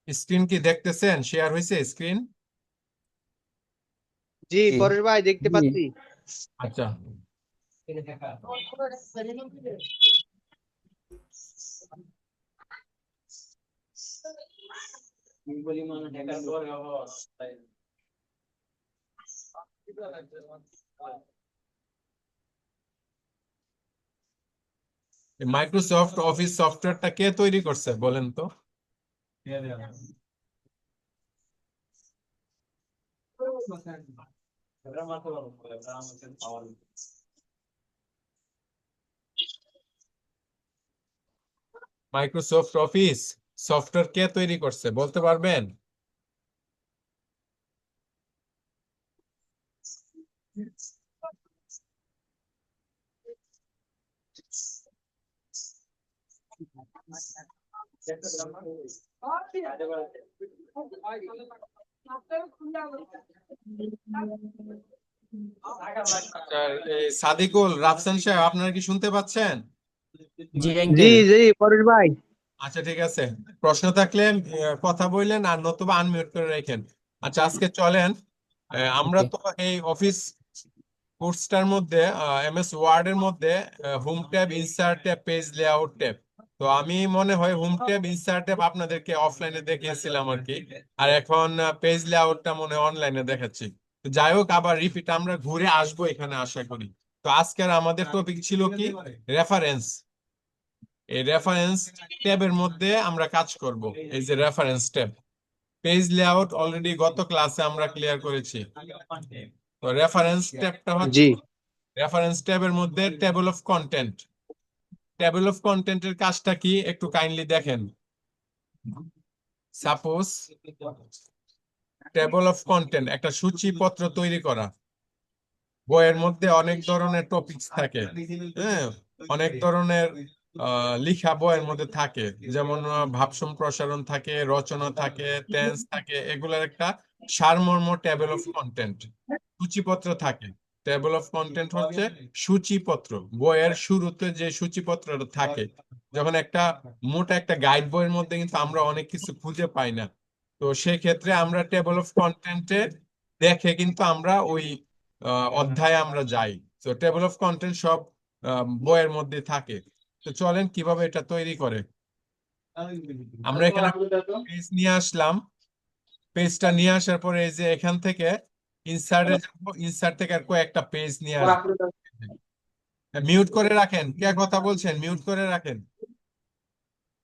Screen কি দেখতেছেন? Share হয়েছে স্ক্রিন? জি পরেশ ভাই দেখতে জি পাচ্ছি। আচ্ছা, মাইক্রোসফট অফিস সফটওয়্যারটা কে তৈরি করছে বলেন তো? মাইক্রোসফট অফিস সফটওয়্যার কে তৈরি করছে বলতে পারবেন? আচ্ছা, এই সাদিকুল রাফসান সাহেব, আপনারা কি শুনতে পাচ্ছেন? জি জি আঙ্কেল। জি পরেশ ভাই। আচ্ছা, ঠিক আছে। প্রশ্ন থাকলে কথা বললেন, আর নতুবা আনমিউট করে রাখেন। আচ্ছা, আজকে চলেন, আমরা ওকে। তো এই অফিস কোর্সটার মধ্যে এমএস ওয়ার্ড এর মধ্যে home tab, insert tab, page layout tab. তো আমি মনে হয় হোম ট্যাব, ইনসার্ট ট্যাব আপনাদেরকে অফলাইনে দেখিয়েছিলাম আর কি। আর এখন পেজ লেআউটটা মনে হয় অনলাইনে দেখাচ্ছি। তো যাই হোক, আবার রিপিট আমরা ঘুরে আসবো এখানে আশা করি। তো আজকের আমাদের টপিক ছিল কি? রেফারেন্স। এই রেফারেন্স ট্যাবের মধ্যে আমরা কাজ করব। এই যে reference tab, page layout already গত ক্লাসে আমরা ক্লিয়ার করেছি। তো রেফারেন্স ট্যাবটা হচ্ছে, জি রেফারেন্স ট্যাবের মধ্যে table of content. Table of কন্টেন্টের কাজটা কি একটু কাইন্ডলি দেখেন। সাপোজ টেবিল অফ কন্টেন্ট একটা সূচিপত্র তৈরি করা। বইয়ের মধ্যে অনেক ধরনের টপিকস থাকে, হ্যাঁ, অনেক ধরনের লিখা বইয়ের মধ্যে থাকে। যেমন ভাব সম্প্রসারণ থাকে, রচনা থাকে, টেন্স থাকে, এগুলোর একটা সারমর্ম টেবিল অফ কন্টেন্ট। সূচিপত্র থাকে। টেবিল অফ কন্টেন্ট হচ্ছে সূচিপত্র। বইয়ের শুরুতে যে সূচিপত্রটা থাকে, যখন একটা মোটা একটা গাইড বইয়ের মধ্যে কিন্তু আমরা অনেক কিছু খুঁজে পাই না। তো সেই ক্ষেত্রে আমরা টেবিল অফ কন্টেন্টে দেখে কিন্তু আমরা ওই অধ্যায়ে আমরা যাই। তো টেবিল অফ কন্টেন্ট সব বইয়ের মধ্যে থাকে। তো চলেন কিভাবে এটা তৈরি করে। আমরা এখানে পেজ নিয়ে আসলাম। পেজটা নিয়ে আসার পরে এই যে এখান থেকে ইনসার্টে যাবো, ইনসার্ট থেকে আর কয়েকটা পেজ নিয়ে আসবো। মিউট করে রাখেন, কে কথা বলছেন মিউট করে রাখেন।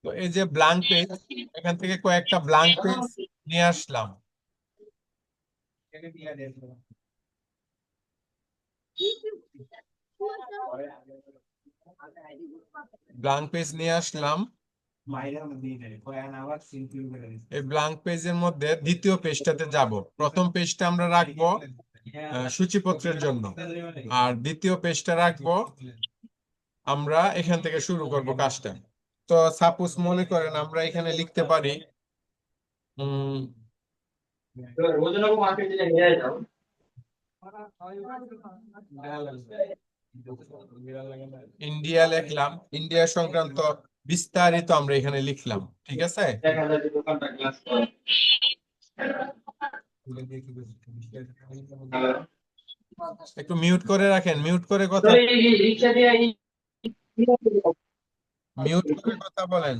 তো এই যে ব্ল্যাঙ্ক পেজ, এখান থেকে কয়েকটা ব্ল্যাঙ্ক পেজ নিয়ে আসলাম। ব্ল্যাঙ্ক পেজ নিয়ে আসলাম। এই ব্ল্যাঙ্ক পেজের মধ্যে দ্বিতীয় পেজটাতে যাব। প্রথম পেজটা আমরা রাখবো সূচিপত্রের জন্য, আর দ্বিতীয় পেজটা রাখবো আমরা এখান থেকে শুরু করব কাজটা। তো সাপোজ মনে করেন আমরা এখানে লিখতে পারি ইন্ডিয়া লিখলাম, ইন্ডিয়া সংক্রান্ত বিস্তারিত আমরা এখানে লিখলাম, ঠিক আছে। একটু মিউট করে রাখেন, মিউট করে কথা, মিউট করে কথা বলেন।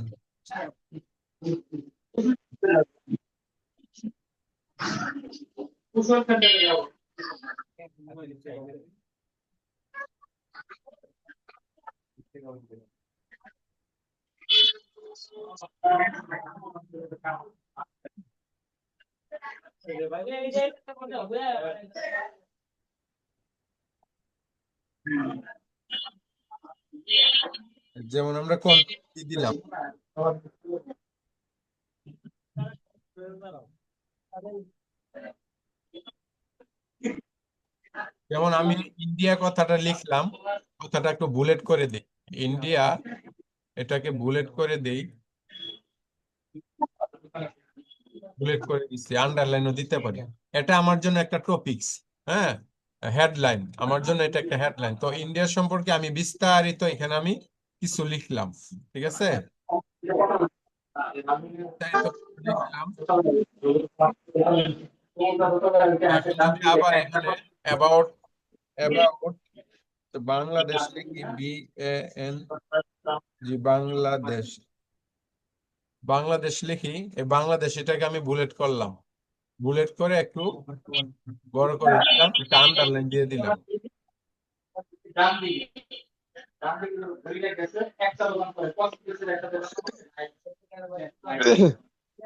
যেমন আমরা কোন কি দিলাম, যেমন আমি ইন্ডিয়া কথাটা লিখলাম, কথাটা একটু বুলেট করে দিই। ইন্ডিয়া, এটাকে বুলেট করে দেই, বুলেট করে দিচ্ছি, আন্ডারলাইনও দিতে পারি। এটা আমার জন্য একটা টপিকস, হ্যাঁ, হেডলাইন। আমার জন্য এটা একটা হেডলাইন। তো ইন্ডিয়া সম্পর্কে আমি বিস্তারিত এখানে আমি কিছু লিখলাম, ঠিক আছে। বিস্তারিত লিখলাম। এখন যদি আবার এখানে অ্যাবাউট অ্যাবাউট বাংলাদেশ লিখি, BAN জি বাংলাদেশ, বাংলাদেশ লিখি, এই বাংলাদেশ এটাকে আমি বুলেট করলাম, বুলেট করে একটু বড় করে দিলাম, একটা আন্ডারলাইন দিয়ে দিলাম।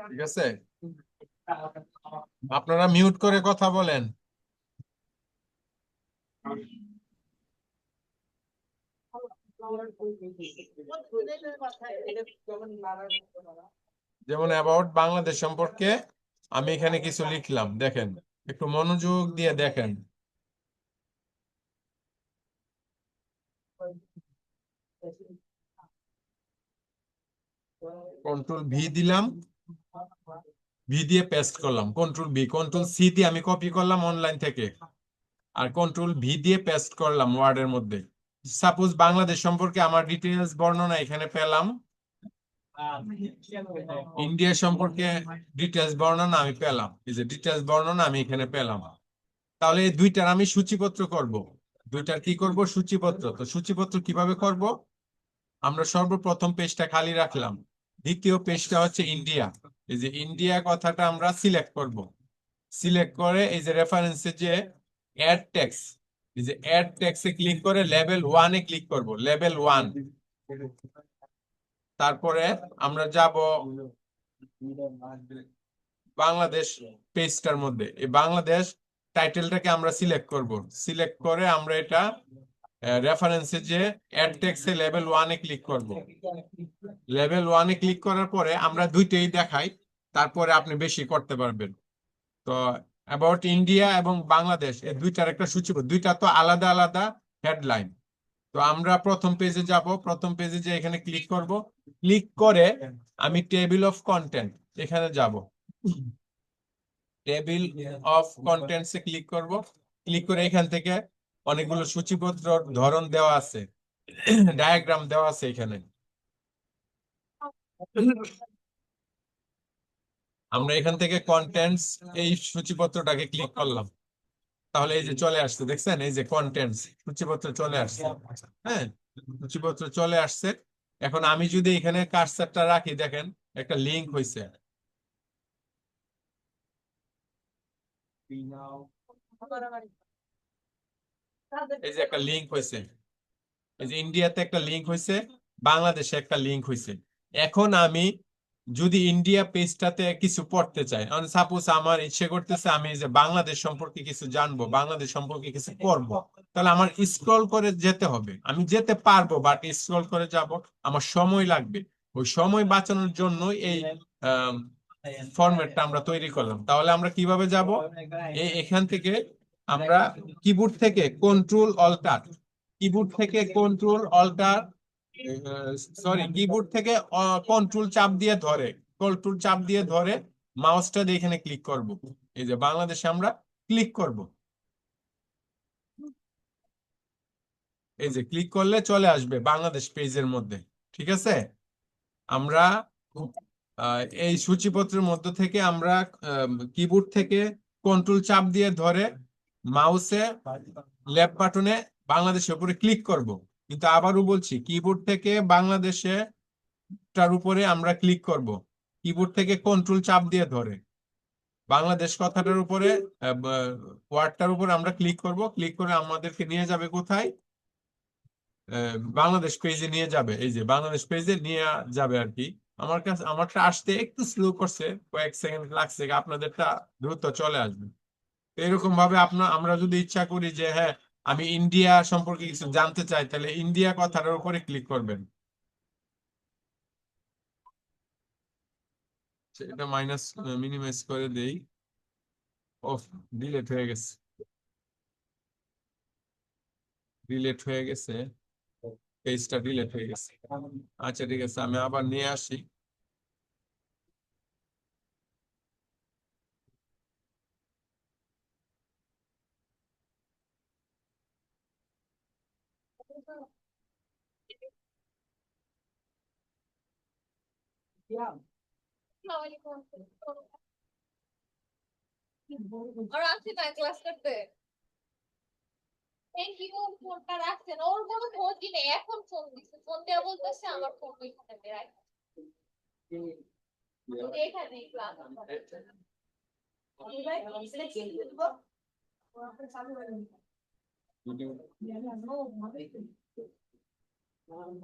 ঠিক আছে, আপনারা মিউট করে কথা বলেন। যেমন অ্যাবাউট বাংলাদেশ সম্পর্কে আমি এখানে কিছু লিখলাম, দেখেন, একটু মনোযোগ দিয়ে দেখেন। কন্ট্রোল V দিলাম, ভি দিয়ে পেস্ট করলাম, কন্ট্রোল C দিয়ে আমি কপি করলাম অনলাইন থেকে, আর কন্ট্রোল V দিয়ে পেস্ট করলাম ওয়ার্ডের মধ্যে। সাপোজ বাংলাদেশ সম্পর্কে আমার ডিটেইলস বর্ণনা এখানে পেলাম, ইন্ডিয়া সম্পর্কে ডিটেইলস বর্ণনা আমি পেলাম, এই যে ডিটেইলস বর্ণনা আমি এখানে পেলাম। তাহলে এই দুইটার আমি সূচিপত্র করব, দুইটার কি করব, সূচিপত্র। তো সূচিপত্র কিভাবে করব, আমরা সর্বপ্রথম পেজটা খালি রাখলাম, দ্বিতীয় পেজটা হচ্ছে ইন্ডিয়া, এই যে ইন্ডিয়া কথাটা আমরা সিলেক্ট করব, সিলেক্ট করে এই যে রেফারেন্সে যে অ্যাড টেক্সট, এই যে অ্যাড টেক্সটে ক্লিক করে লেভেল 1 এ ক্লিক করব, লেভেল 1। তারপরে আমরা যাব বাংলাদেশ পেজটার মধ্যে, এই বাংলাদেশ টাইটেলটাকে আমরা সিলেক্ট করব, সিলেক্ট করে আমরা এটা রেফারেন্সে যে অ্যাড টেক্সটে লেভেল 1 এ ক্লিক করব, লেভেল 1 এ ক্লিক করার পরে আমরা দুইটাই দেখাই, তারপরে আপনি বেশি করতে পারবেন। তো অ্যাবাউট ইন্ডিয়া এবং বাংলাদেশ এই দুইটার একটা সূচিপত্র, দুইটা তো আলাদা আলাদা হেডলাইন। তো আমরা প্রথম পেজে যাব, প্রথম পেজে যে এখানে ক্লিক করব, ক্লিক করে আমি টেবিল অফ কন্টেন্ট এখানে যাব, table of contents A click করব, ক্লিক করে এখান থেকে অনেকগুলো সূচিপত্র ধরন দেওয়া আছে, ডায়াগ্রাম দেওয়া আছে এখানে। আমরা এখান থেকে কন্টেন্টস এই সূচিপত্রটাকে ক্লিক করলাম, তাহলে এই যে চলে আসছে, দেখছেন, এই যে কন্টেন্টস সূচিপত্র চলে আসছে। হ্যাঁ, সূচিপত্র চলে আসছে। এখন আমি যদি এখানে কার্সারটা রাখি, দেখেন একটা লিংক হয়েছে, এই যে একটা লিংক হয়েছে, এই যে ইন্ডিয়াতে একটা লিংক হয়েছে, বাংলাদেশে একটা লিংক হয়েছে। এখন আমি যদি ইন্ডিয়া পেজটাতে কিছু পড়তে চাই, সাপোজ আমার ইচ্ছে করতেছে আমি এই যে বাংলাদেশ সম্পর্কে কিছু জানবো, বাংলাদেশ সম্পর্কে কিছু পড়বো, তাহলে আমার স্ক্রল করে যেতে হবে, আমি যেতে পারবো বাট স্ক্রল করে যাব, আমার সময় লাগবে। ওই সময় বাঁচানোর জন্য এই ফরম্যাটটা আমরা তৈরি করলাম। তাহলে আমরা কিভাবে যাব, এখান থেকে আমরা কিবোর্ড থেকে কন্ট্রোল অল্টার, কিবোর্ড থেকে কন্ট্রোল অল্টার, সরি, কিবোর্ড থেকে কন্ট্রোল চাপ দিয়ে ধরে, কন্ট্রোল চাপ দিয়ে ধরে মাউসটা দিয়ে এখানে ক্লিক করব, এই যে বাংলাদেশে আমরা ক্লিক করব, এই যে ক্লিক করলে চলে আসবে বাংলাদেশ পেজের মধ্যে। ঠিক আছে, আমরা এই সূচিপত্রের মধ্য থেকে আমরা কিবোর্ড থেকে কন্ট্রোল চাপ দিয়ে ধরে মাউসে লেফট বাটনে বাংলাদেশের উপরে ক্লিক করব। কিন্তু আবারও বলছি, কিবোর্ড থেকে বাংলাদেশে টার উপরে আমরা ক্লিক করব, কিবোর্ড থেকে কন্ট্রোল চাপ দিয়ে ধরে বাংলাদেশ কথাটার উপরে, ওয়ার্ডটার উপরে আমরা ক্লিক করব, ক্লিক করে আমাদেরকে নিয়ে যাবে কোথায়, বাংলাদেশ পেজে নিয়ে যাবে, এই যে বাংলাদেশ পেজে নিয়ে যাবে আর কি। আমার কাছে আমারটা আসতে একটু স্লো করছে, কয়েক সেকেন্ড লাগছে, আপনাদেরটা দ্রুত চলে আসবে। তো এরকম ভাবে আমরা যদি ইচ্ছা করি যে হ্যাঁ আমি ইন্ডিয়া সম্পর্কে কিছু জানতে চাই, তাহলে ইন্ডিয়া কথাটার উপরে ক্লিক করবেন। এটা মাইনাস মিনিমাইজ করে দেই, অফ, ডিলেট হয়ে গেছে, ডিলেট হয়ে গেছে, পেজটা ডিলেট হয়ে গেছে। আচ্ছা ঠিক আছে, আমি আবার নিয়ে আসি। আর আজকে না ক্লাস করতে থ্যাংক ইউ ফোনটা রাখছেন ওর কোনো খোঁজই নেই এখন ফোন দিচ্ছে ফোন দেওয়া বলতেছে আমার ফোন ওইখানে বেরাই এখানে ক্লাস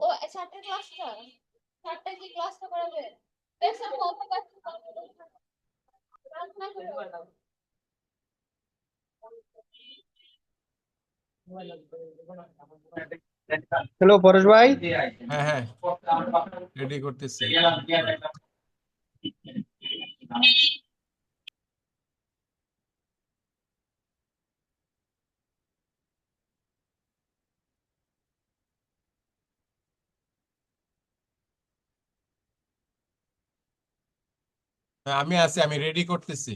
ও চারটে ক্লাসটা চারটে কি ক্লাসটা করাবে বেশ আমি অল্প ক্লাস না করে হ্যালো পরেশ ভাই, হ্যাঁ হ্যাঁ রেডি করতেছি। হ্যাঁ, আমি আছি, আমি রেডি করতেছি।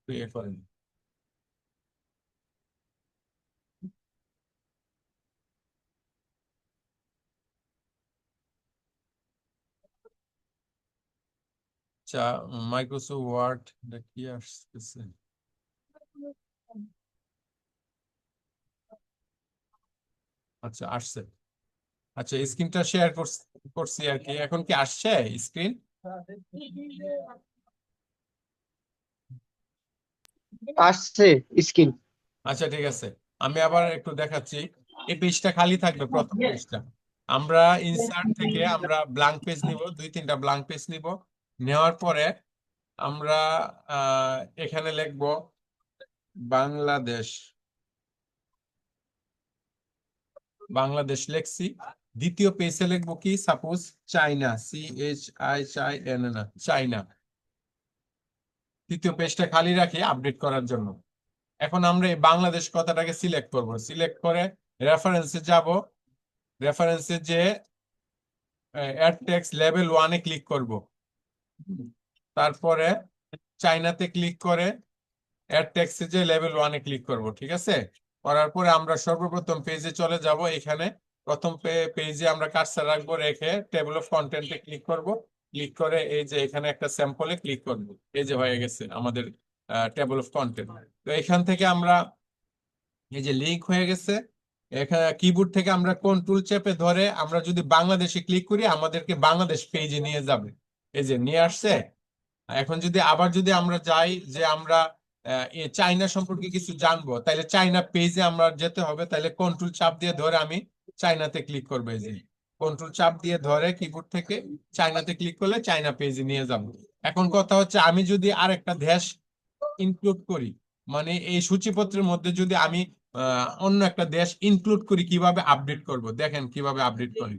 ইয়ে করেন। আচ্ছা, মাইক্রোসফট ওয়ার্ড কি আসতেছে? আচ্ছা আসছে। আচ্ছা স্ক্রিনটা শেয়ার করছি আর কি। এখন কি আসছে স্ক্রিন? আসছে স্ক্রিন। আচ্ছা ঠিক আছে, আমি আবার একটু দেখাচ্ছি। এই পেজটা খালি থাকবে, প্রথম পেজটা। আমরা ইনসার্ট থেকে আমরা ব্ল্যাঙ্ক পেজ নিব, 2-3টা ব্ল্যাঙ্ক পেজ নিব। নেওয়ার পরে আমরা এখানে লিখব বাংলাদেশ। বাংলাদেশ লেখছি। দ্বিতীয় পেজে লিখবো কি, সাপোজ চাইনা, CHINA, চাইনা। তৃতীয় পেজটা খালি রাখি আপডেট করার জন্য। এখন আমরা এই বাংলাদেশ কথাটাকে সিলেক্ট করব, সিলেক্ট করে রেফারেন্সে যাব। রেফারেন্সে যে অ্যাড টেক্সট লেভেল 1-এ ক্লিক করব। তারপরে চাইনাতে ক্লিক করে অ্যাড টেক্সটে যে লেভেল 1-এ ক্লিক করব। ঠিক আছে, করার পরে আমরা সর্বপ্রথম পেজে চলে যাব। এখানে প্রথম পেজে আমরা কার্সর রাখবো, রেখে টেবিল অফ কন্টেন্টে ক্লিক করব। ক্লিক করে এই যে এখানে একটা স্যাম্পলে ক্লিক করব। এই যে হয়ে গেছে আমাদের টেবিল অফ কন্টেন্ট। তো এখান থেকে আমরা এই যে লিংক হয়ে গেছে। এখানে কিবোর্ড থেকে আমরা কন্ট্রোল চেপে ধরে আমরা যদি বাংলাদেশে ক্লিক করি আমাদেরকে বাংলাদেশ পেজে নিয়ে যাবে। এই যে নিয়ে আসছে। এখন যদি আবার যদি আমরা যাই যে আমরা চাইনা সম্পর্কে কিছু জানবো, তাহলে চাইনা পেজে আমরা যেতে হবে। তাহলে কন্ট্রোল চাপ দিয়ে ধরে আমি চাইনাতে ক্লিক করবো। এই যে কন্ট্রোল চাপ দিয়ে ধরে কিবোর্ড থেকে চাইনাতে ক্লিক করলে চাইনা পেজে নিয়ে যাবো। এখন কথা হচ্ছে, আমি যদি আরেকটা দেশ ইনক্লুড করি, মানে এই সূচিপত্রের মধ্যে যদি আমি অন্য একটা দেশ ইনক্লুড করি, কিভাবে আপডেট করব দেখেন কিভাবে আপডেট করি।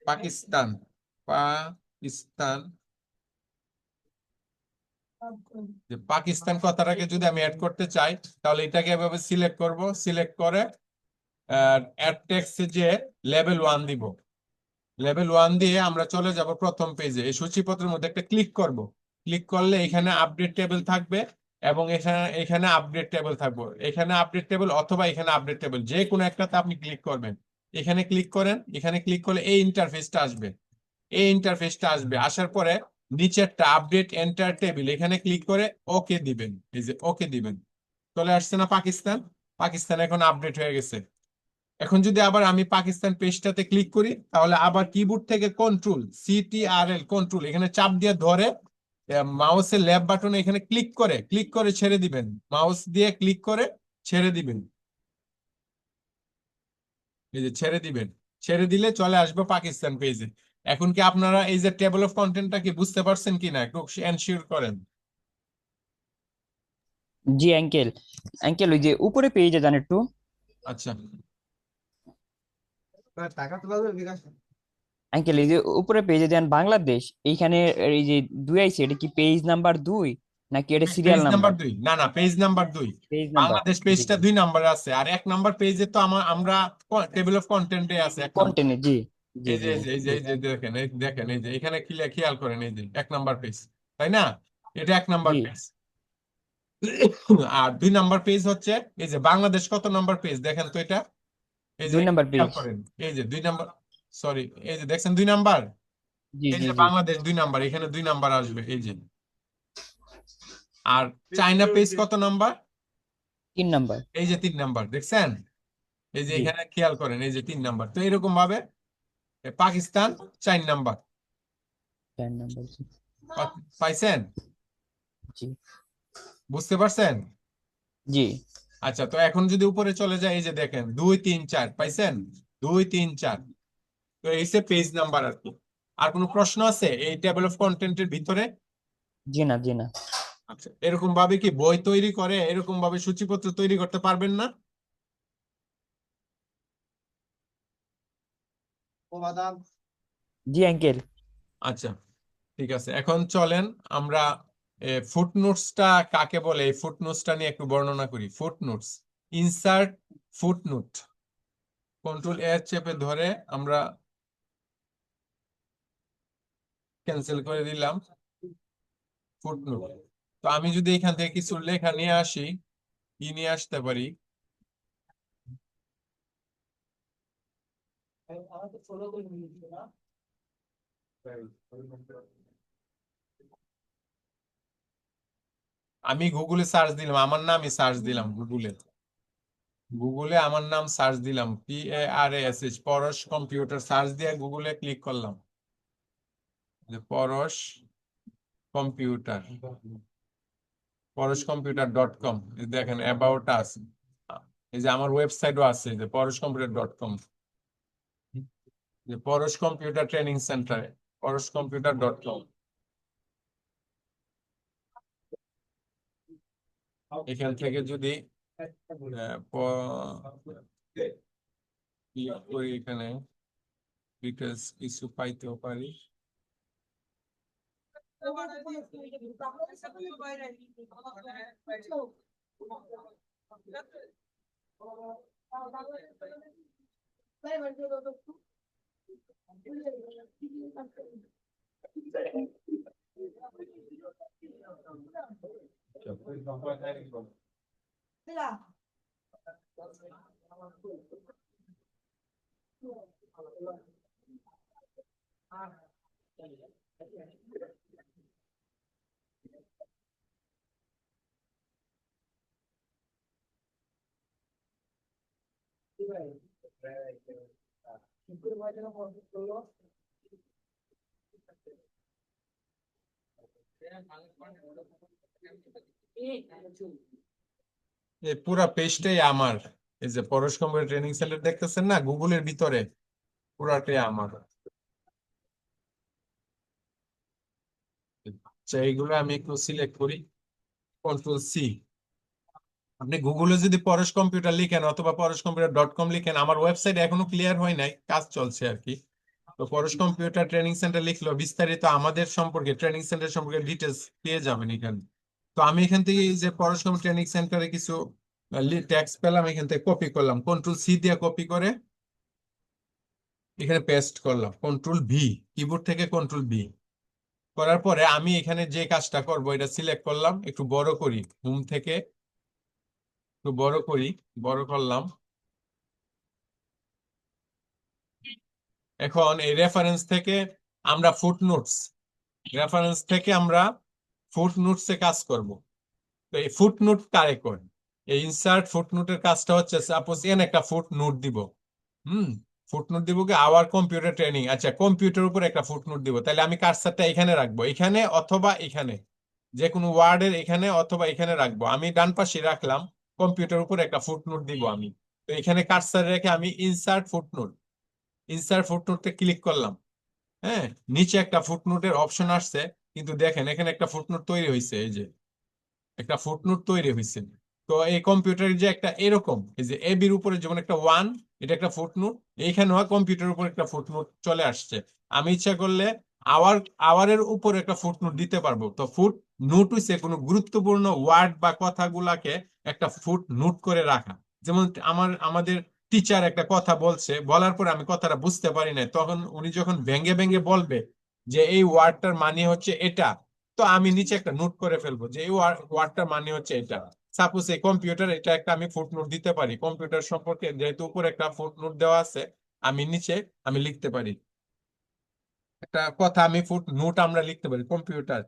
পাকিস্তান, পাকিস্তান, যে পাকিস্তান কথাটাকে যদি আমি অ্যাড করতে চাই, তাহলে এটাকে এভাবে সিলেক্ট করব। সিলেক্ট করে অ্যাড টেক্সটে যে লেভেল 1 দিব। লেভেল 1 দিয়ে আমরা চলে যাব প্রথম পেজে। এই সূচিপত্রের মধ্যে একটা ক্লিক করব। ক্লিক করলে এখানে আপডেট টেবিল থাকবে এবং এখানে এখানে আপডেট টেবিল থাকবে। এখানে আপডেট টেবিল অথবা এখানে আপডেট টেবিল, যে কোনো একটাতে আপনি ক্লিক করবেন। এখানে ক্লিক করেন। এখানে ক্লিক করলে এই ইন্টারফেসটা আসবে। এই ইন্টারফেসটা আসবে, আসার পরে নিচেরটা আপডেট এন্টার টেবিল, এখানে ক্লিক করে ওকে দিবেন। এই যে ওকে দিবেন, চলে আসছে না পাকিস্তান? পাকিস্তান এখন আপডেট হয়ে গেছে। এখন যদি আবার আমি পাকিস্তান পেজটাতে ক্লিক করি, তাহলে আবার কিবোর্ড থেকে কন্ট্রোল CTRL কন্ট্রোল এখানে চাপ দিয়ে ধরে মাউসের লেফট বাটনে এখানে ক্লিক করে ছেড়ে দিবেন। মাউস দিয়ে ক্লিক করে ছেড়ে দিবেন। এই যে ছেড়ে দিবেন। ছেড়ে দিলে চলে আসবে পাকিস্তান পেজে। এখন কি আপনারা এই যে টেবিল অফ কন্টেন্টটা কি বুঝতে পারছেন কিনা একটু এনশিওর করেন। জি আঙ্কেল, আঙ্কেল ওই যে উপরে পেজে যান একটু। আচ্ছা আঙ্কেল এই যে উপরে পেজে যান বাংলাদেশ, এইখানে এই যে 2 আইছে, এটা কি পেজ নাম্বার 2 নাকি এটা পেজ সিরিয়াল নাম্বার নাম্বার? 2, না না page number 2। Page number. Bangladesh জি পেজটা জি, 2 নাম্বারে আছে, আর 1 নাম্বার পেজে তো আমরা টেবিল অফ কন্টেন্টে আছে 1 নাম্বার। কন্টেন্ট। জি জি এই যে জি এই যে এই যে এই যে দেখেন, এই দেখেন, এই যে এখানে খেয়াল করেন, এই যে 1 নাম্বার পেজ, তাই না? এটা 1 নাম্বার জি। পেজ। আর 2 নাম্বার পেজ হচ্ছে এই যে বাংলাদেশ কত নাম্বার পেজ দেখেন তো এটা। এই যে 2 নাম্বার খেয়াল পেজ। করেন, এই যে 2 নাম্বার, সরি, এই যে দেখছেন 2 নাম্বার, জি এই জি যে জি বাংলাদেশ 2 নাম্বার, এখানে 2 নাম্বার আসবে এই যে। আর চায়না পেজ কত নাম্বার? 3 নাম্বার। এই যে 3 নাম্বার, দেখছেন? এই যে জি এখানে খেয়াল করেন, এই যে 3 নাম্বার। তো এরকম ভাবে পাকিস্তান 4 নাম্বার। 4 নাম্বার। জি পাইছেন? জি বুঝতে পারছেন? জি। আচ্ছা, তো এখন যদি উপরে চলে যায়, এই যে দেখেন 2 3 4, পাইছেন? 2 3 4। তো এই যে পেজ নাম্বার আর কি। আর কোনো প্রশ্ন আছে এই টেবিল অফ কন্টেন্টের ভিতরে? জি না জি না। আচ্ছা, এরকম ভাবে কি বই তৈরি করে, এরকম ভাবে সূচিপত্র তৈরি করতে পারবেন না? জি আঙ্কেল। আচ্ছা, ঠিক আছে, এখন চলেন আমরা ফুটনোটসটা কাকে বলে, এই ফুটনোটসটা নিয়ে একটু বর্ণনা করি। ফুটনোটস, ইনসার্ট ফুটনোট, কন্ট্রোল চেপে ধরে আমরা ক্যান্সেল করে দিলাম ফুটনোট। তো আমি যদি এখান থেকে কিছু লেখা নিয়ে আসি, কি নিয়ে আসতে পারি? আমি গুগলে সার্চ দিলাম, আমার নামই সার্চ দিলাম গুগলে। গুগলে আমার নাম সার্চ দিলাম, PARASH, পরশ কম্পিউটার, সার্চ দিয়ে গুগলে ক্লিক করলাম, যে পরশ কম্পিউটার, পরশকম্পিউটার.com। দেখেন অ্যাবাউট আস, এই যে আমার ওয়েবসাইটও আছে, যে পরশকম্পিউটার.com, যে পরশ কম্পিউটার ট্রেনিং সেন্টার, পরশকম্পিউটার.com। এখান থেকে যদি ক্লিক করি, এখানে ডিটেলস কিছু পাইতেও পারি। এই পুরা পেজটাই আমার, এই যে পরশ কম্পিউটার ট্রেনিং সেন্টার দেখতেছেন না গুগলের ভিতরে, পুরাটাই আমার। আচ্ছা, এইগুলো আমি একটু সিলেক্ট করি, কন্ট্রোল C। আপনি গুগলে যদি পরশ কম্পিউটার লিখেন অথবা পরশকম্পিউটার.com লিখেন, আমার ওয়েবসাইট এখনো ক্লিয়ার হয় নাই, কাজ চলছে আর কি। তো পরশ কম্পিউটার ট্রেনিং সেন্টার লিখলো বিস্তারিত আমাদের সম্পর্কে, ট্রেনিং সেন্টার সম্পর্কে ডিটেলস পেয়ে যাবেন এখানে। তো আমি এখান থেকে এই যে পরশ কম্পিউটার ট্রেনিং সেন্টারে কিছু টেক্সট পেলাম, এখান থেকে কপি করলাম, কন্ট্রোল C দিয়ে কপি করে এখানে পেস্ট করলাম, কন্ট্রোল V, কিবোর্ড থেকে কন্ট্রোল V করার পরে আমি এখানে যে কাজটা করব এটা সিলেক্ট করলাম, একটু বড় করি, হোম থেকে একটু বড় করি, বড় করলাম। এখন এই রেফারেন্স থেকে আমরা ফুটনোটস, রেফারেন্স থেকে আমরা ফুটনোটসে কাজ করব। তো এই ফুটনোট কারে করে, এই ইনসার্ট ফুটনোটের কাজটা হচ্ছে, সাপোজ এন একটা ফুটনোট দিব, ফুটনোট দিব কি আওয়ার কম্পিউটার ট্রেনিং, আচ্ছা কম্পিউটার উপর একটা ফুটনোট দিব, তাহলে আমি কার্সারটা এখানে রাখবো, এখানে অথবা এখানে, যে কোনো ওয়ার্ডের এখানে অথবা এখানে রাখবো। আমি ডান পাশে রাখলাম, কম্পিউটার উপর একটা ফুটনোট দিব আমি। তো এখানে কার্সার রেখে আমি ইনসার্ট ফুটনোট, ইনসার্ট ফুটনোটে ক্লিক করলাম। হ্যাঁ, নিচে একটা ফুটনোটের অপশন আসছে, কিন্তু দেখেন এখানে একটা ফুটনোট তৈরি হয়েছে, এই যে একটা ফুটনোট তৈরি হয়েছে। তো এই কম্পিউটারের যে একটা এরকম, এই যে বির উপরে যেমন একটা 1, এটা একটা ফুটনোট, এইখানেও কম্পিউটারের উপর একটা ফুটনোট চলে আসছে। আমি ইচ্ছা করলে আওয়ার, আওয়ারের উপর একটা ফুটনোট দিতে পারবো। তো ফুট নোট হইছে কোনো গুরুত্বপূর্ণ ওয়ার্ড বা কথাগুলাকে একটা ফুট নোট করে রাখা। যেমন আমাদের টিচার একটা কথা বলছে, বলার পরে আমি কথাটা বুঝতে পারি না, তখন উনি যখন ভেঙ্গে ভেঙ্গে বলবে যে এই ওয়ার্ডটার মানে হচ্ছে এটা, তো আমি নিচে একটা নোট করে ফেলবো যে এই ওয়ার্ডটার মানে হচ্ছে এটা। সাপোজ এই কম্পিউটার, এটা একটা আমি ফুটনোট দিতে পারি, কম্পিউটার সম্পর্কে যেহেতু উপরে একটা ফুটনোট দেওয়া আছে, আমি নিচে আমি লিখতে পারি একটা কথা, আমি ফুট নোট আমরা লিখতে পারি কম্পিউটার।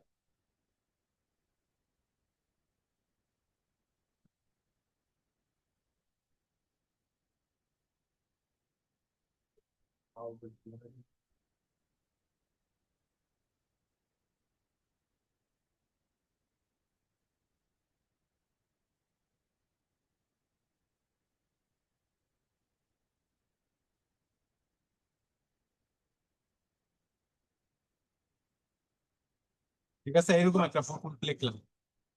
ঠিক আছে, এরকম একটা ফুটনোট লিখলাম।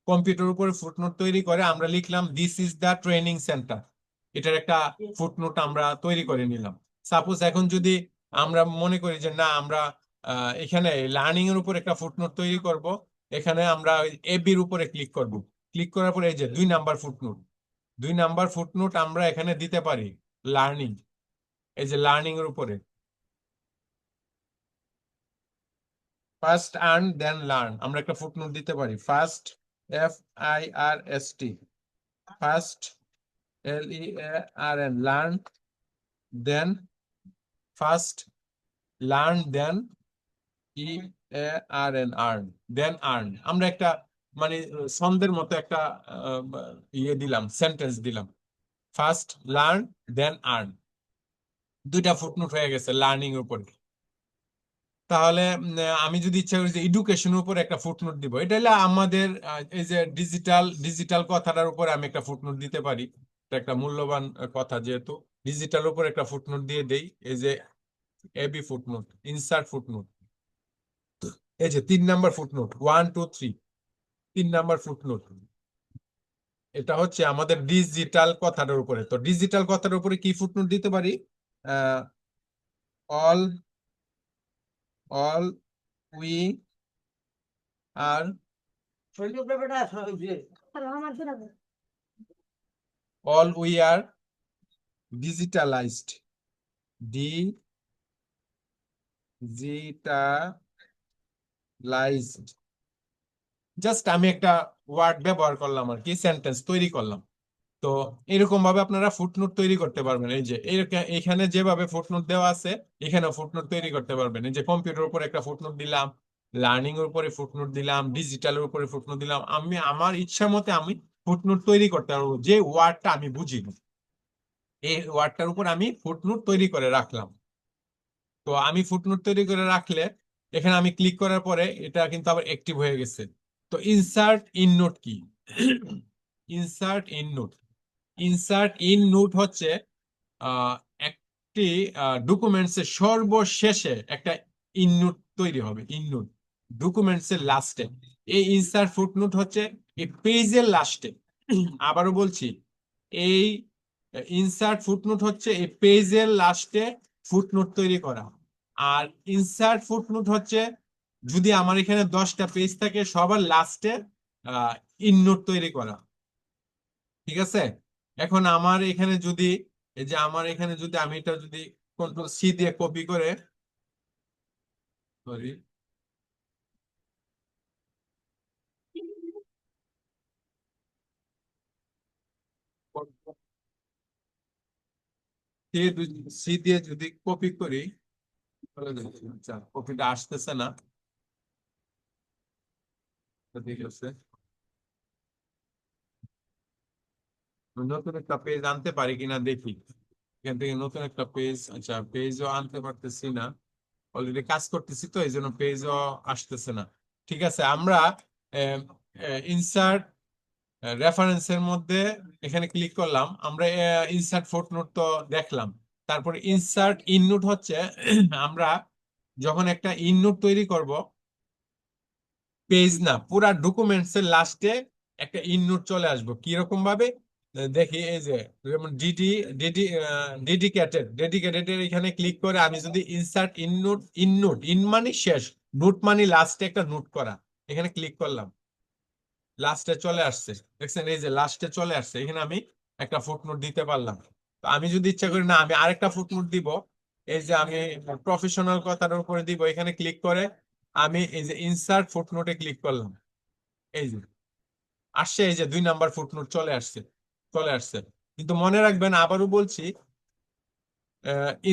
কম্পিউটার উপরে ফুটনোট তৈরি করে আমরা লিখলাম this is the training centre. এটার একটা ফুটনোট আমরা তৈরি করে নিলাম। সাপোজ এখন যদি আমরা মনে করি যে না আমরা এখানে লার্নিং এর উপর একটা ফুটনোট তৈরি করব, এখানে আমরা এবির উপরে ক্লিক করব। ক্লিক করার পরে এই যে 2 নাম্বার ফুটনোট, 2 নাম্বার ফুটনোট আমরা এখানে দিতে পারি লার্নিং। এই যে লার্নিং এর উপরে ফার্স্ট আর্ন দেন লার্ন আমরা একটা ফুটনোট দিতে পারি। First, FIRST, first, LEARN, learn, then first, learn, then EARN, earn, then earn. আমরা একটা মানে ছন্দের মতো একটা ইয়ে দিলাম, সেন্টেন্স দিলাম, ফার্স্ট লার্ন দেন আর্ন। 2টা ফুটনোট হয়ে গেছে লার্নিং এর উপরে। তাহলে আমি যদি ইচ্ছা করি যে এডুকেশনের উপর একটা ফুটনোট দিব, এটা হলো আমাদের এই যে ডিজিটাল ডিজিটাল কথাটার উপর আমি একটা ফুটনোট দিতে পারি। এটা একটা মূল্যবান কথা, যেহেতু ডিজিটাল উপর একটা ফুটনোট দিয়ে দেই। এই যে এবি ফুটনোট, ইনসার্ট ফুটনোট, এই যে 3 নাম্বার ফুটনোট, 1 2 3, 3 নাম্বার ফুটনোট। এটা হচ্ছে আমাদের ডিজিটাল কথাটার উপরে। তো ডিজিটাল কথাটার উপরে কি ফুটনোট দিতে পারি? All all we are all we are digitalised, digitalised. Just আমি একটা ওয়ার্ড ব্যবহার করলাম আর কি, সেন্টেন্স তৈরি করলাম। তো এরকম ভাবে আপনারা ফুটনোট তৈরি করতে পারবেন। এই যে এখানে যেভাবে ফুটনোট দেওয়া আছে, এখানেও ফুটনোট তৈরি করতে পারবেন। এই যে কম্পিউটার উপরে একটা ফুটনোট দিলাম, লার্নিং এর উপরে ফুটনোট দিলাম, ডিজিটালের উপরে ফুটনোট দিলাম। আমি আমার ইচ্ছা মতে আমি ফুটনোট তৈরি করতে পারবো যে ওয়ার্ডটা আমি বুঝি না, এই ওয়ার্ডটার উপর আমি ফুটনোট তৈরি করে রাখলাম। তো আমি ফুটনোট তৈরি করে রাখলে এখানে আমি ক্লিক করার পরে এটা কিন্তু আবার অ্যাক্টিভ হয়ে গেছে। তো ইনসার্ট ইন নোট কি? Insert in note, insert in note হচ্ছে আহ, একটি ডকুমেন্টস এর সর্বশেষে একটা ইননোট তৈরি হবে। ইননোট ডকুমেন্টস এর লাস্টে। এই ইনসার্ট ফুটনোট হচ্ছে এই পেজের লাস্টে। আবারও বলছি, এই ইনসার্ট ফুটনোট হচ্ছে এই পেজের লাস্টে ফুটনোট তৈরি করা। আর ইনসার্ট ফুটনোট হচ্ছে যদি আমার এখানে 10টা পেজ থাকে, সবার লাস্টে ইননোট তৈরি করা। ঠিক আছে, এখন আমার এখানে যদি এই যে আমার এখানে যদি আমি এটা যদি Ctrl+C দিয়ে কপি করে, সরি, সি দিয়ে যদি কপি করি, তাহলে দেখি, আচ্ছা কপিটা আসতেছে না। তো ঠিক আছে, আমি নতুন একটা পেজ আনতে পারি কিনা দেখি। এখান থেকে নতুন একটা পেজ, আচ্ছা পেজও আনতে পারতেছি না, অলরেডি কাজ করতেছি তো এই জন্য পেজও আসতেছে না। ঠিক আছে, আমরা ইনসার্ট রেফারেন্সের মধ্যে এখানে ক্লিক করলাম, আমরা ইনসার্ট ফুটনোট তো দেখলাম। তারপরে ইনসার্ট ইননোট হচ্ছে আমরা যখন একটা ইননোট তৈরি করব, পেজ না পুরা ডকুমেন্টস এর লাস্টে একটা ইননোট চলে আসবো। কি রকম ভাবে দেখি, এই যে যেমন ডেডিকেটেড এর এখানে ক্লিক করে আমি যদি ইনসার্ট ইননোট, ইননোট ইন মানে শেষ, নোট মানে লাস্টে একটা নোট করা, এখানে ক্লিক করলাম, লাস্টে চলে আসছে। দেখছেন, এই যে লাস্টে চলে আসছে, এখানে আমি একটা ফুটনোট দিতে পারলাম। তো আমি যদি ইচ্ছা করি না আমি আরেকটা ফুটনোট দিব, এই যে আমি প্রফেশনাল কথার উপরে দিব, এখানে ক্লিক করে আমি এই যে ইনসার্ট ফুটনোটে ক্লিক করলাম, এই যে আসছে, এই যে 2 নাম্বার ফুটনোট চলে আসছে, চলে আসছে। কিন্তু মনে রাখবেন, আবারও বলছি,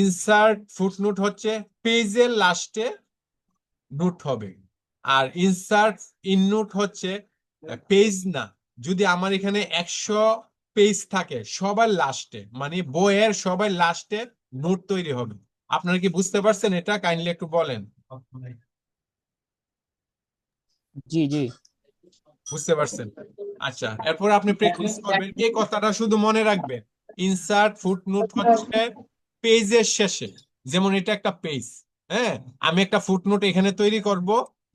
ইনসার্ট ফুটনোট হচ্ছে পেজের লাস্টে নোট হবে, আর ইনসার্ট ইননোট হচ্ছে পেজ না। যদি আমার এখানে 100 পেজ থাকে, সবার লাস্টে মানে বইয়ের সবার লাস্টে নোট তৈরি হবে। আপনারা কি বুঝতে পারছেন? এটা কাইন্ডলি একটু বলেন। জি জি। বুঝতে পারছেন? আচ্ছা, এরপর আপনি প্র্যাকটিস করবেন, এই কথাটা শুধু মনে রাখবেন। ইনসার্ট ফুটনোট হচ্ছে পেজের শেষে। যেমন এটা একটা পেজ, হ্যাঁ, আমি একটা ফুটনোট এখানে তৈরি করব,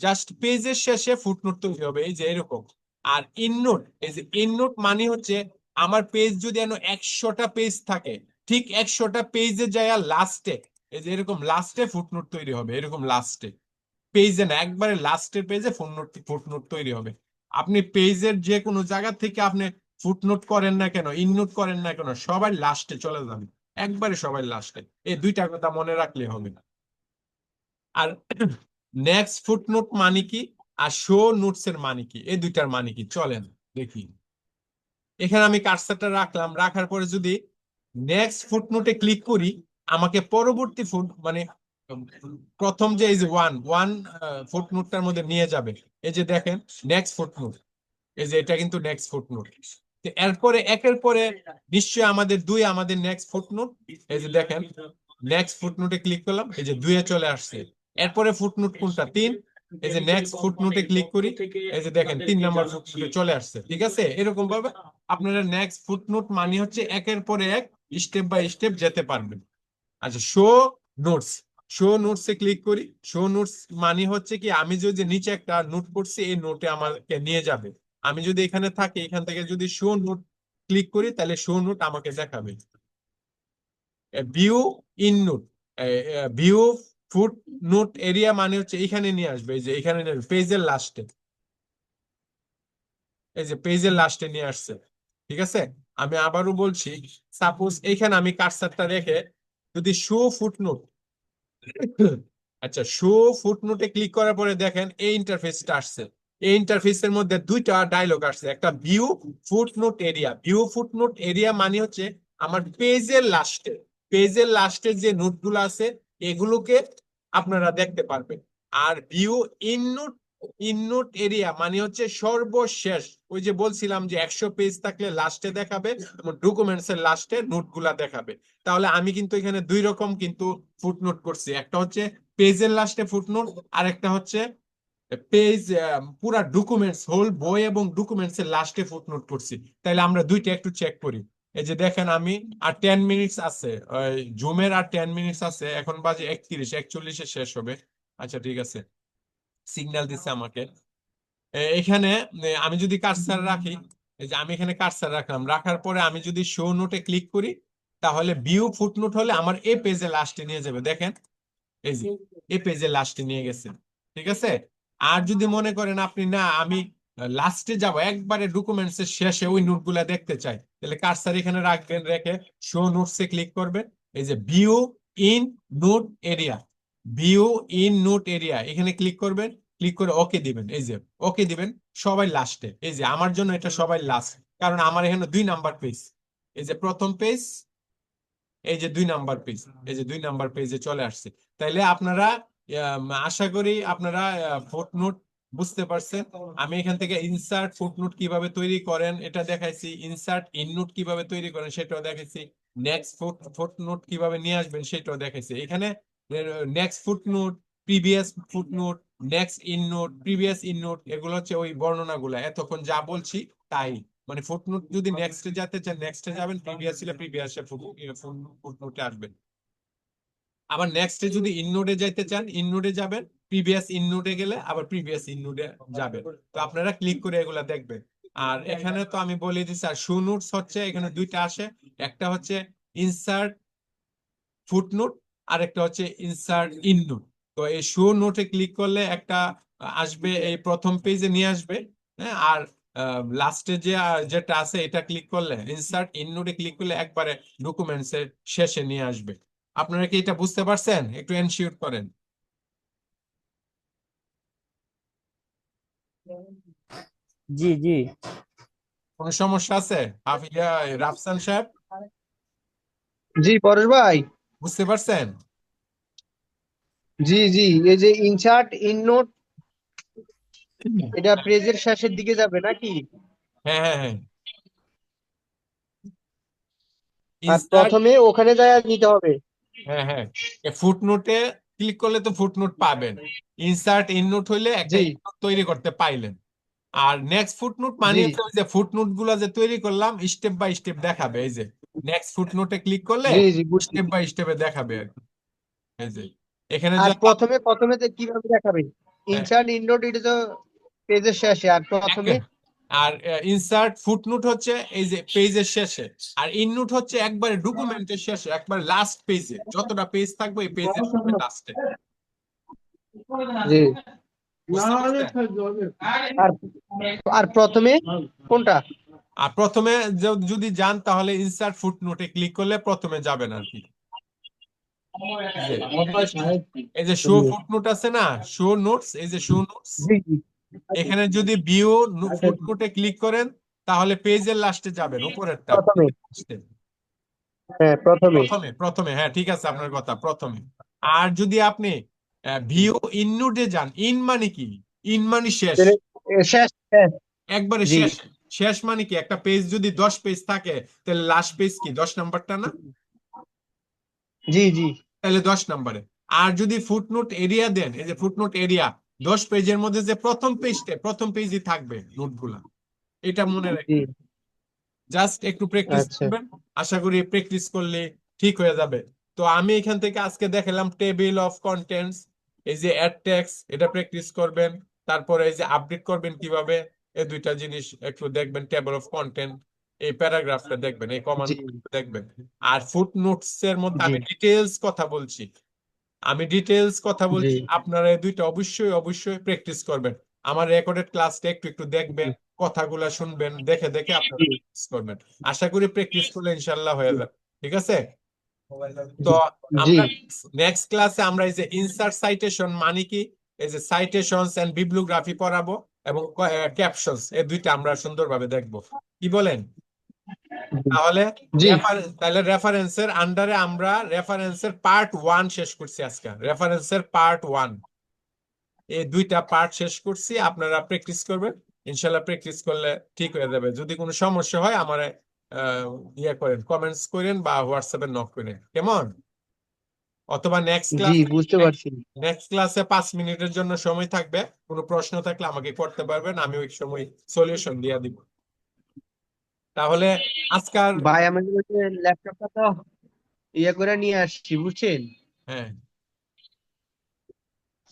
জাস্ট পেজের শেষে ফুটনোট তৈরি হবে, এই যে এরকম। আর ইননোট, এই যে ইননোট মানে হচ্ছে আমার পেজ যদি 100টা পেজ থাকে, ঠিক 100টা পেজে যায় লাস্টে, এই যে এরকম লাস্টে ফুটনোট তৈরি হবে, এরকম লাস্টে, পেজে না, একবারে লাস্টের পেজে ফুটনোট ফুটনোট তৈরি হবে। আপনি পেজের যে কোনো জায়গা থেকে আপনি ফুটনোট করেন না কেন, ইননোট করেন না কেন, সবাই লাস্টে চলে যাবে, একবারে সবাই লাস্টে। এই দুইটা কথা মনে রাখলে হবে। আর নেক্সট ফুটনোট মানে কি, আর শো নোটস এর মানে কি, এই দুইটার মানে কি চলেন দেখি। এখানে আমি কার্সারটা রাখলাম, রাখার পরে যদি নেক্সট ফুটনোটে ক্লিক করি, আমাকে পরবর্তী ফুট মানে উম, প্রথম যে এই যে ওয়ান ওয়ান ফুটনোটটার মধ্যে নিয়ে যাবে। এই যে দেখেন নেক্সট ফুটনোট, এই যে এটা কিন্তু নেক্সট ফুটনোট। এরপরে একের পরে নিশ্চয়ই আমাদের দুই, আমাদের নেক্সট ফুটনোট। এই যে দেখেন নেক্সট ফুটনোটে ক্লিক করলাম, এই যে দুইয়ে চলে আসছে। এরপরে ফুটনোট কোনটা? 3। এই যে নেক্সট ফুটনোটে ক্লিক করি, এই যে দেখেন 3 নাম্বার ফুটনোটে চলে আসছে। ঠিক আছে, এরকম ভাবে আপনারা নেক্সট ফুটনোট মানে হচ্ছে একের পরে এক স্টেপ বাই স্টেপ যেতে পারবেন। আচ্ছা, শো নোটস, শো নোটস এ ক্লিক করি। শো নোটস মানে হচ্ছে কি, আমি যদি নিচে একটা নোট করছি, এই নোটে আমাকে নিয়ে যাবে। আমি যদি এখানে থাকি, এখান থেকে যদি শো নোট ক্লিক করি, তাহলে শো নোট আমাকে দেখাবে। View in note, view foot note area মানে হচ্ছে এখানে নিয়ে আসবে, এই যে এখানে পেজের লাস্টে, এই যে পেজের লাস্টে নিয়ে আসছে। ঠিক আছে, আমি আবারও বলছি, সাপোজ এইখানে আমি কার্সারটা রেখে যদি শো ফুটনোট, আচ্ছা, শো ফুটনোটে ক্লিক করার পরে দেখেন এই ইন্টারফেসটা আসছে। এই ইন্টারফেসের মধ্যে দুইটা ডায়লগ আসছে, একটা view footnote area. View footnote area মানে হচ্ছে আমার পেজের লাস্টে, পেজের লাস্টে যে নোটগুলো আছে এগুলোকে আপনারা দেখতে পারবেন। আর view endnote, endnote area মানে হচ্ছে সর্বশেষ, ওই যে বলছিলাম যে 100 পেজ থাকলে লাস্টে দেখাবে, ডকুমেন্টস এর লাস্টে নোটগুলা দেখাবে। তাহলে আমি কিন্তু এখানে দুই রকম কিন্তু ফুটনোট করছি, একটা হচ্ছে পেজের লাস্টে ফুটনোট, আর একটা হচ্ছে পেজ পুরা ডকুমেন্টস, হোল বই এবং ডকুমেন্টস এর লাস্টে ফুটনোট করছি। তাইলে আমরা দুইটা একটু চেক করি। এই যে দেখেন আমি আর 10 মিনিটস আছে, জুমের আর 10 মিনিটস আছে, এখন বাজে 31, 41-এ শেষ হবে। আচ্ছা ঠিক আছে, সিগন্যাল দিচ্ছে আমাকে। এখানে আমি যদি কার্সার রাখি, এই যে আমি এখানে কার্সার রাখলাম, রাখার পরে আমি যদি শো নোটে ক্লিক করি, তাহলে ভিউ ফুটনোট হলে আমার এই পেজে লাস্টে নিয়ে যাবে। দেখেন এই যে এই পেজে লাস্টে নিয়ে গেছে। ঠিক আছে, আর যদি মনে করেন আপনি না, আমি লাস্টে যাব, একবারে ডকুমেন্টস এর শেষে ওই নোটগুলা দেখতে চাই, তাহলে কার্সার এখানে রাখবেন, রেখে শো নোটস এ ক্লিক করবেন। এই যে view endnote area, view endnote area এখানে ক্লিক করবেন, ক্লিক করে ওকে দিবেন। এই যে ওকে দিবেন, সবাই লাস্টে, এই যে আমার জন্য এটা সবাই লাস্ট, কারণ আমার এখানে 2 নাম্বার পেজ। এই যে প্রথম পেজ, এই যে 2 নাম্বার পেজ, এই যে 2 নাম্বার পেজে চলে আসছে। তাইলে আপনারা আশা করি আপনারা ফুটনোট বুঝতে পারছেন। আমি এখান থেকে ইনসার্ট ফুটনোট কিভাবে তৈরি করেন এটা দেখাইছি, ইনসার্ট ইননোট কিভাবে তৈরি করেন সেটাও দেখাইছি, নেক্সট ফুটনোট কিভাবে নিয়ে আসবেন সেটাও দেখাইছি। এখানে next footnote, previous footnote, next endnote, previous endnote, এগুলো হচ্ছে ওই বর্ণনাগুলো এতক্ষণ যা বলছি তাই। মানে ফুটনোট যদি নেক্সটে যেতে চান নেক্সটে যাবেন, প্রিভিয়াস ছিল প্রিভিয়াসে ফুটনোটে আসবেন। আবার নেক্সটে যদি ইননোডে যাইতে চান ইননোডে যাবেন, প্রিভিয়াস ইননোডে গেলে আবার প্রিভিয়াস ইননোডে যাবেন। তো আপনারা ক্লিক করে এগুলা দেখবেন। আর এখানে তো আমি বলে দিচ্ছি, আর শো নোটস হচ্ছে এখানে দুইটা আসে, একটা হচ্ছে ইনসার্ট ফুটনোট, আর একটা হচ্ছে ইনসার্ট ইননোট। তো এই শো নোটে ক্লিক করলে একটা আসবে, এই প্রথম পেজে নিয়ে আসবে। হ্যাঁ, আর লাস্টে যে যেটা আছে এটা ক্লিক করলে, ইনসার্ট ইননোটে ক্লিক করলে একবারে ডকুমেন্টস এর শেষে নিয়ে আসবে। আপনারা কি এটা বুঝতে পারছেন? একটু এনশিওর করেন। জি জি। কোনো সমস্যা আছে? রাফসান সাহেব? জি পরেশ ভাই। বুঝতে পারছেন? জি জি, এই যে ইনসার্ট ইন নোট, এটা পেজের শেষের দিকে যাবে নাকি? হ্যাঁ হ্যাঁ হ্যাঁ, আর ইনসার্ট, প্রথমে ওখানে যায় নিতে হবে। হ্যাঁ হ্যাঁ, ফুটনোটে ক্লিক করলে তো ফুটনোট পাবেন। ইনসার্ট ইননোট হইলে একটা জি ইননোট তৈরি করতে পাইলেন। আর নেক্সট ফুটনোট মানে জি হচ্ছে ওই যে ফুটনোট গুলা যে তৈরি করলাম স্টেপ বাই স্টেপ দেখাবে, এই যে নেক্সট ফুটনোটে ক্লিক করলে জি জি, বুঝছি। স্টেপ বাই স্টেপে দেখাবে আর কি। এই যে এখানে আর যদি প্রথমে প্রথমে তো কিভাবে দেখাবে? হ্যাঁ, ইনসার্ট ইন নোট, এটা তো পেজের শেষে, আর প্রথমে? আর ইনসার্ট ফুটনোট হচ্ছে এই যে পেজের শেষে, আর ইননোট হচ্ছে একবারে ডকুমেন্টের শেষে, একবার লাস্ট পেজে, যতটা পেজ থাকবে এই পেজের লাস্টে। জি। বুঝতে পারছেন? আর আর প্রথমে কোনটা? আর প্রথমে যদি যান তাহলে ইনসার্ট ফুটনোটে ক্লিক করলে প্রথমে যাবেন আর কি। এই যে শো ফুটনোট আছে না, শো নোটস, এই যে শো নোটস, জি জি, এখানে যদি ভিউ ফুটনোটে ক্লিক করেন তাহলে পেজের লাস্টে যাবেন, উপরেরটা প্রথমে। last-এ। হ্যাঁ প্রথমে। প্রথমে প্রথমে হ্যাঁ, ঠিক আছে আপনার কথা, প্রথমে। আর যদি আপনি ভিউ ইননোটে যান, ইন মানে কি? ইন মানে শেষ, শেষ শেষ। একবারে জি শেষ। শেষ মানে কি? একটা পেজ যদি 10 পেজ থাকে তাহলে লাস্ট পেজ কি 10 নাম্বারটা না? জি জি তাহলে 10 নাম্বারে। আর যদি ফুটনোট এরিয়া দেন, এই যে ফুটনোট এরিয়া, 10 পেজের মধ্যে যে প্রথম পেজই থাকবে নোটগুলা, এটা মনে জি। রাখবেন। জাস্ট একটু প্র্যাকটিস আচ্ছা করবেন, আশা করি প্র্যাকটিস করলে ঠিক হয়ে যাবে। তো আমি এখান থেকে আজকে দেখালাম টেবিল অফ কন্টেন্টস, এই যে অ্যাড টেক্সট, এটা প্র্যাকটিস করবেন। তারপরে এই যে আপডেট করবেন কিভাবে, এই দুইটা জিনিস একটু দেখবেন। টেবিল অফ কন্টেন্ট, এই প্যারাগ্রাফটা দেখবেন, এই জি কমান্ড দেখবেন। আর ফুট নোটস এর মধ্যে জি আমি ডিটেলস কথা বলছি, জি আপনারা এই দুইটা অবশ্যই অবশ্যই প্র্যাকটিস করবেন। আমার রেকর্ডেড ক্লাসটা একটু একটু দেখবেন, কথাগুলা শুনবেন, দেখে দেখে আপনারা জি প্র্যাকটিস করবেন। আশা করি প্র্যাকটিস করলে ইনশাল্লাহ হয়ে যাবে। ঠিক আছে? তো জি আমরা নেক্সট ক্লাসে আমরা এই যে ইনসার্ট সাইটেশন মানে কি, এই যে সাইটেশনস এন্ড বিবলিওগ্রাফি পড়াবো, এবং ক্যাপশনস, এই দুইটা আমরা সুন্দরভাবে দেখবো। কি বলেন? তাহলে জি তাহলে রেফারেন্সের আন্ডারে আমরা রেফারেন্সের পার্ট 1 শেষ করছি আজকে। রেফারেন্সের পার্ট 1, এই দুইটা পার্ট শেষ করছি। আপনারা প্র্যাকটিস করবেন, ইনশাল্লাহ প্র্যাকটিস করলে ঠিক হয়ে যাবে। যদি কোনো সমস্যা হয় আমার ইয়ে করেন, কমেন্টস করেন বা হোয়াটসঅ্যাপে নক করেন, কেমন? অথবা জি, বুঝতে পারছি। নেক্সট ক্লাসে 5 মিনিটের জন্য সময় থাকবে, কোনো প্রশ্ন থাকলে আমাকে করতে পারবেন, আমি ওই সময় সলিউশন দিয়ে দিব। তাহলে আজকাল ভাই, আমাদের ওই যে ল্যাপটপটা তো ইয়ে করে নিয়ে আসছি, বুঝছেন? হ্যাঁ,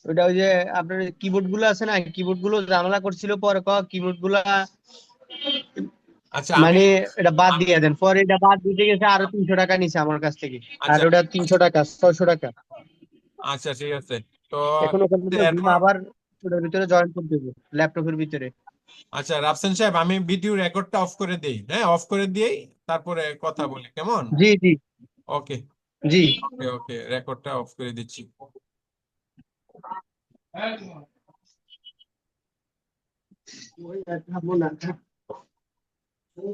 ওইটা ওই যে আপনার কিবোর্ড গুলো আছে না, কিবোর্ড গুলো ঝামেলা করছিল, পরে কিবোর্ড গুলা আচ্ছা আমি মানে এটা বাদ আমি- দিয়ে দেন। পরে এটা বাদ দিতে গেছে, আরো 300 টাকা নিছে আমার কাছ থেকে। আর আচ্ছা ওটা 300 টাকা, 600 টাকা। আচ্ছা, ঠিক আছে। তো এখন ওখান থেকে দিন এরপর আবার ওটার ভিতরে জয়েন করতে হবে, ল্যাপটপের ভিতরে। আচ্ছা রাফসান সাহেব, আমি ভিডিও রেকর্ডটা অফ করে দেই, হ্যাঁ অফ করে দিয়েই তারপরে কথা বলি, কেমন? জি জি ওকে জি। ওকে ওকে, রেকর্ডটা অফ করে দিচ্ছি। ওই আর থামবো না।